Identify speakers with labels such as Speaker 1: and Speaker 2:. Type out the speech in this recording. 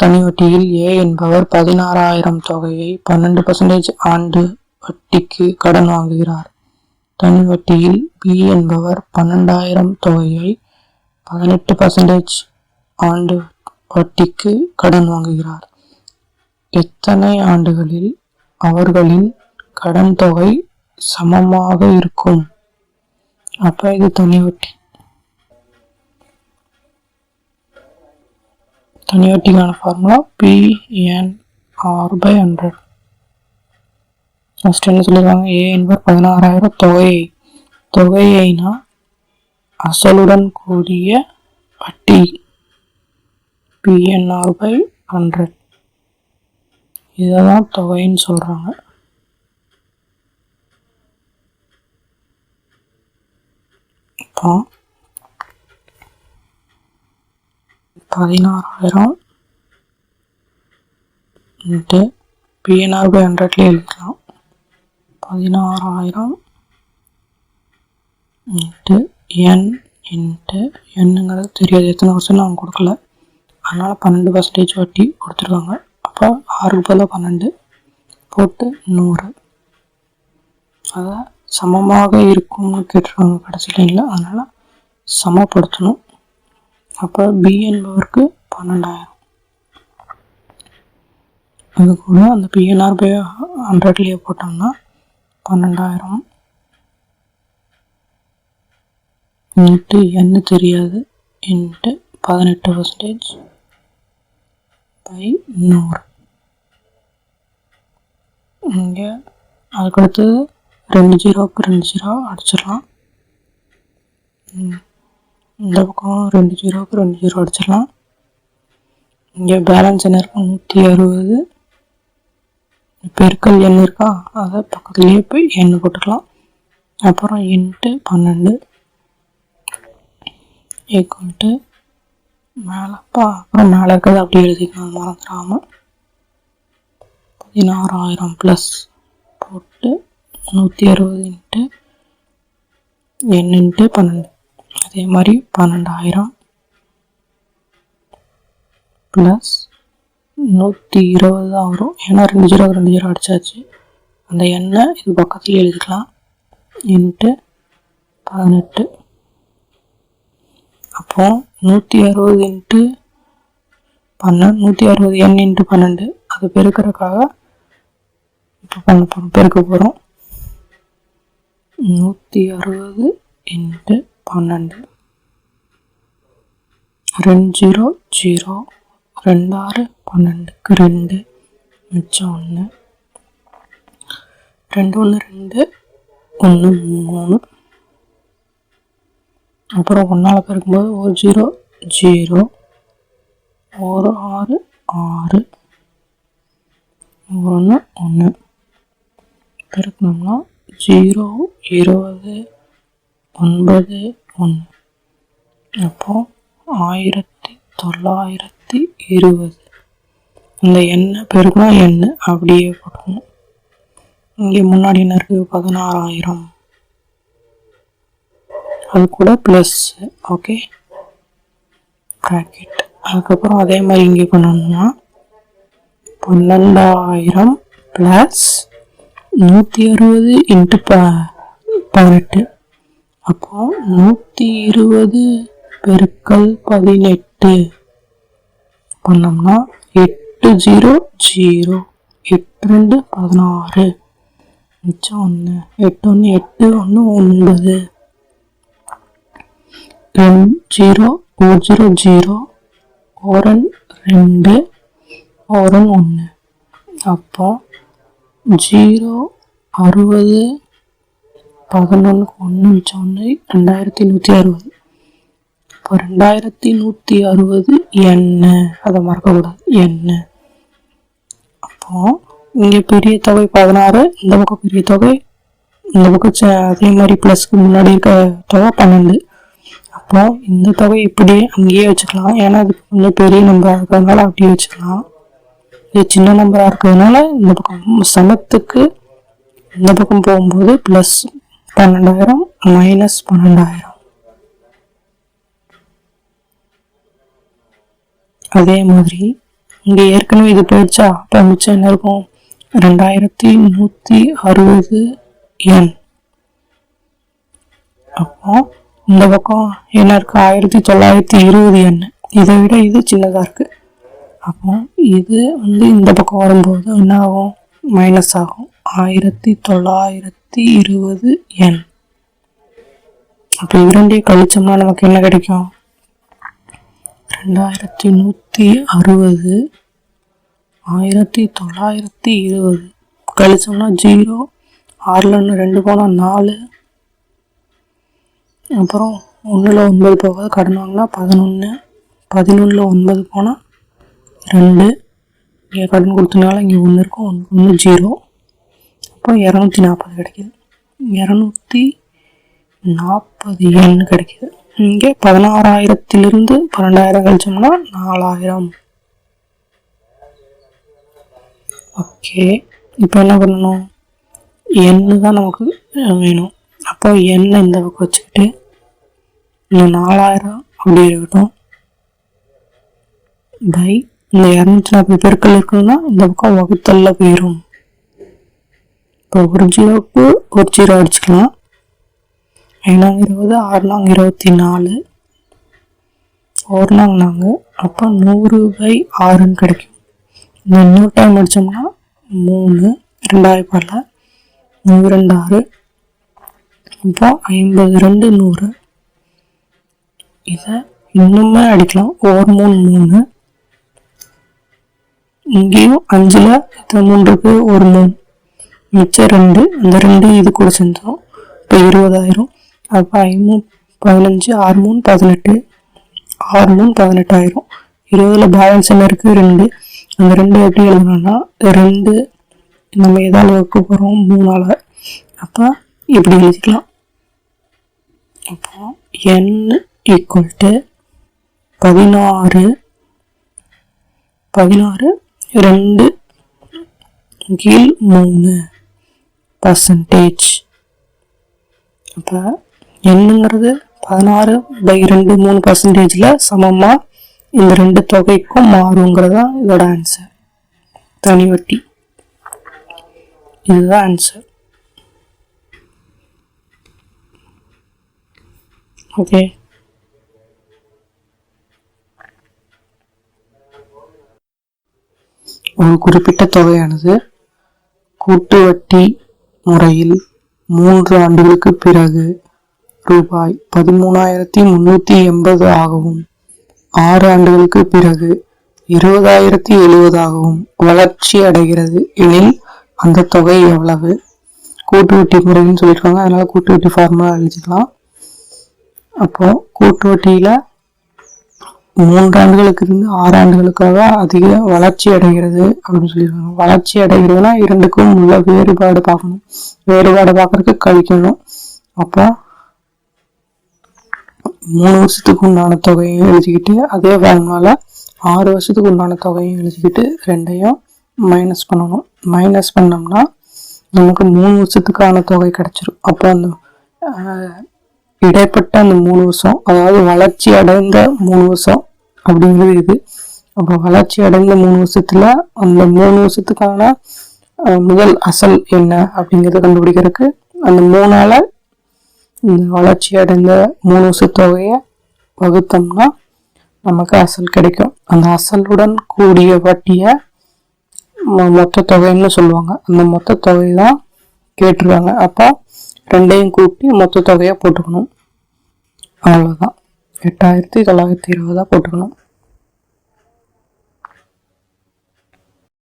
Speaker 1: தனி வட்டியில் ஏ என்பவர் 16,000 தொகையை 12% ஆண்டு வட்டிக்கு கடன் வாங்குகிறார். தனி வட்டியில் பி என்பவர் 12,000 தொகையை 18% ஆண்டு வட்டிக்கு கடன் வாங்குகிறார். எத்தனை ஆண்டுகளில் அவர்களின் கடன் தொகை சமமாக இருக்கும்? அப்ப இது தனி வட்டி. தனி வட்டிக்கான ஃபார்முலா PNR/100. ஃபர்ஸ்ட் என்ன சொல்லியிருக்காங்க? ஏ என்பவர் 16,000 தொகையைனா அசலுடன் கூடிய வட்டி PNR/100. இததான் தொகைன்னு சொல்றாங்க. இப்போ 16,000 இன்ட்டு PNR/100 எழுதிக்கலாம். 16,000 இன்ட்டு N இன்ட்டு என்னங்கிறது தெரியாது, எத்தனை வருஷம் அவங்க கொடுக்கல, அதனால் 12% வட்டி கொடுத்துருக்காங்க. அப்போ 6க்கு பதிலாக 12 போட்டு 100. அதை சமமாக இருக்கும்னு கேட்டிருக்காங்க கடைசி லைனில், அதனால் சமப்படுத்தணும். அப்போ பி என்பவருக்கு 12,000, அது கூட அந்த PNR/100 போட்டோம்னா 12,000 இன்ட்டு என்ன தெரியாது இன்ட்டு 18% பை 100. இங்கே அதுக்கடுத்தது 2 0க்கு 2 0 அடிச்சிடலாம். இந்த பக்கம் 2 0க்கு 2 0 அடிச்சிடலாம். இங்கே பேலன்ஸ் என்ன இருக்கும்? 160 பெருக்கல் எண் இருக்கா, அதை பக்கத்துலேயே போய் எண்ணு போட்டுக்கலாம். அப்புறம் இன்ட்டு 12 ஈக்குவல்ட்டு மேலப்பா, அப்புறம் மேலே இருக்கிறது அப்படி எழுதிக்கலாம் மறந்துடாமல். 16,000 ப்ளஸ் போட்டு 160 இன்ட்டு எண் இன்ட்டு 12, அதே மாதிரி 12,000 ப்ளஸ் 120 தான் வரும். ஏன்னா 2 0க்கு 2 0 அடிச்சாச்சு. அந்த எண்ணை இது பக்கத்துலேயே எழுதிக்கலாம் இன்ட்டு 18. அப்போ 160 இன்ட்டு 12, 160 எண் இன்ட்டு 12, அது பெருக்கிறதுக்காக இப்போ பண்ண போகிறோம், பெருக்க போகிறோம். 160 இன்ட்டு 12, 2 0 0, 2 6 12க்கு 2 மிச்சம் 1, 2 1 2 1 3. அப்புறம் 1ஆல் பெருக்கும்போது 1 0 0, 1 6 6, 1 1 பெருக்கணும்னா 0 20 9 1. அப்போ 1920. இந்த எண்ணை பெருக்கணும், எண்ணு அப்படியே போட்டுக்கணும். இங்கே முன்னாடி என்ன இருக்குது? 16,000, அது கூட ப்ளஸ், ஓகே ப்ராக்கெட். அதுக்கப்புறம் அதே மாதிரி இங்கே பண்ணணும்னா 12,000 ப்ளஸ் 160 இன்ட்டு 18. அப்போ 120 பெருக்கல் 18 பண்ணோம்னா 8 0 0, 8 2 16, மிச்சம் 1, 8 1 8 1 9, 2 0 1 0 0, 1 2 1 1. அப்போ 0 60, 11க்கு 1 மிச்சம் 1, 2160. இப்போ 2160 என்ன, அதை மறக்கக்கூடாது, என்ன. அப்போ இங்கே பெரிய தொகை 16, இந்த பக்கம் பெரிய தொகை, இந்த பக்கம் அதே மாதிரி ப்ளஸ்க்கு முன்னாடி இருக்க தொகை 12. அப்போ இந்த தொகை இப்படியே அங்கேயே வச்சுக்கலாம், ஏன்னா இது கொஞ்சம் பெரிய நம்பராக இருக்கிறதுனால அப்படியே வச்சுக்கலாம். இது சின்ன நம்பராக இருக்கிறதுனால இந்த பக்கம் சமத்துக்கு இந்த பக்கம் போகும்போது ப்ளஸ் 12,000 மைனஸ் 12,000. அதே மாதிரி இங்கே ஏற்கனவே இது போயிடுச்சா, அப்போ மிச்சம் என்ன இருக்கும்? 2160 எண். அப்போ இந்த பக்கம் என்ன இருக்கு? 1920 எண். இதை விட இது சின்னதாக இருக்கு. அப்போ இது இந்த பக்கம் வரும்போது என்ன ஆகும்? மைனஸ் ஆகும். 1920 எண். அப்போ இரண்டையும் கழிச்சோம்னா நமக்கு என்ன கிடைக்கும்? 2160 1920 கழிச்சோம்னா 0, 6ல் 2 போனால் 4, அப்புறம் 1ல் 9 போகாது, கடன் வாங்கினா 11, 11ல் 9 போனால் 2, இங்கே கடன் கொடுத்தனால இங்கே 1 இருக்கும், 1 0, அப்போ 240 கிடைக்கிது. 240 எண் கிடைக்கிது. இங்கே 16,000லிருந்து 12,000 கழிச்சோம்னா 4,000. ஓகே, இப்போ என்ன பண்ணணும்? எண்ணு தான் நமக்கு வேணும். அப்போ எண்ணை இந்த பக்கம் வச்சுக்கிட்டு இந்த 4,000 அப்படி இருக்கட்டும். பை இந்த 240 பெருக்கல் இருக்கணும்னா இந்த பக்கம் வகுத்தல்ல போயிடும். இப்போ ஒரு 0க்கு ஒரு 0 அடிச்சுக்கலாம். 5 20, 6 24, 1 4, அப்போ 100/6 கிடைக்கும். இந்த இன்னொரு டைம் அடித்தோம்னா 3, 2 100 6, இப்போ 52 100. இதை இன்னுமே அடிக்கலாம். 1 3 3, இங்கேயும் 5ல் 3 இருக்கு, ஒரு 3 மிச்சம் 2, அந்த 2 இது கூட செஞ்சோம். இப்போ 20,000. அப்போ 5 15, 6 3 18, 6 3 18,000. 20ல் பேலன்ஸ் என்ன இருக்குது? 2. அந்த 2 எப்படி எழுதணும்னா 2 நம்ம எதாவது வகுக்க போகிறோம் 3ஆல். அப்போ இப்படி எழுதிக்கலாம். அப்போ n = 16 2/3%. அப்போ என்னங்கிறது 16/2 3%ல் சமமாக இந்த 2 தொகைக்கும் மாறுங்கிறதா இதோட ஆன்சர். தனி வட்டி, இதுதான் ஆன்சர். ஓகே, ஒரு குறிப்பிட்ட தொகையானது கூட்டு வட்டி முறையில் 3 ஆண்டுகளுக்கு பிறகு ரூபாய் 13,380 ஆகவும் 6 ஆண்டுகளுக்கு பிறகு 20,070 ஆகவும் வளர்ச்சி அடைகிறது எனில் அந்த தொகை எவ்வளவு? கூட்டு வட்டி முறைன்னு சொல்லியிருக்காங்க, அதனால கூட்டு வட்டி ஃபார்முலா எழுதிக்கலாம். அப்போ கூட்டு வட்டியில 3 ஆண்டுகளுக்கு இருந்து 6 ஆண்டுகளுக்காக அதிக வளர்ச்சி அடைகிறது அப்படின்னு சொல்லியிருக்காங்க. வளர்ச்சி அடைகிறதுனா இரண்டுக்கும் உள்ள வேறுபாடு பார்க்கணும். வேறுபாடு பார்க்கறதுக்கு கழிக்கணும். அப்போ 3 வருஷத்துக்கு உண்டான தொகையும் எழுதிக்கிட்டு அதே ஃபார்முலால 6 வருஷத்துக்கு உண்டான தொகையும் எழுதிக்கிட்டு ரெண்டையும் மைனஸ் பண்ணணும். மைனஸ் பண்ணோம்னா நமக்கு 3 வருஷத்துக்கான தொகை கிடைச்சிரும். அப்போ அந்த இடைப்பட்ட அந்த 3 வருஷம், அதாவது வளர்ச்சி அடைந்த 3 வருஷம் அப்படிங்கிறது இது. அப்போ வளர்ச்சி அடைந்த 3 வருஷத்துல அந்த 3 வருஷத்துக்கான முதல் அசல் என்ன அப்படிங்கிறத கண்டுபிடிக்கிறதுக்கு அந்த 3ஆல இந்த வளர்ச்சி அடைந்த 3 வருஷ தொகையை வகுத்தோம்னா நமக்கு அசல் கிடைக்கும். அந்த அசலுடன் கூடிய வட்டியை மொத்த தொகைன்னு சொல்லுவாங்க. அந்த மொத்த தொகை தான் கேட்டிருக்காங்க. அப்போ ரெண்டையும் கூட்டி மொத்த தொகையை போட்டுக்கணும். அவ்வளோதான், 8,920 போட்டுக்கணும்.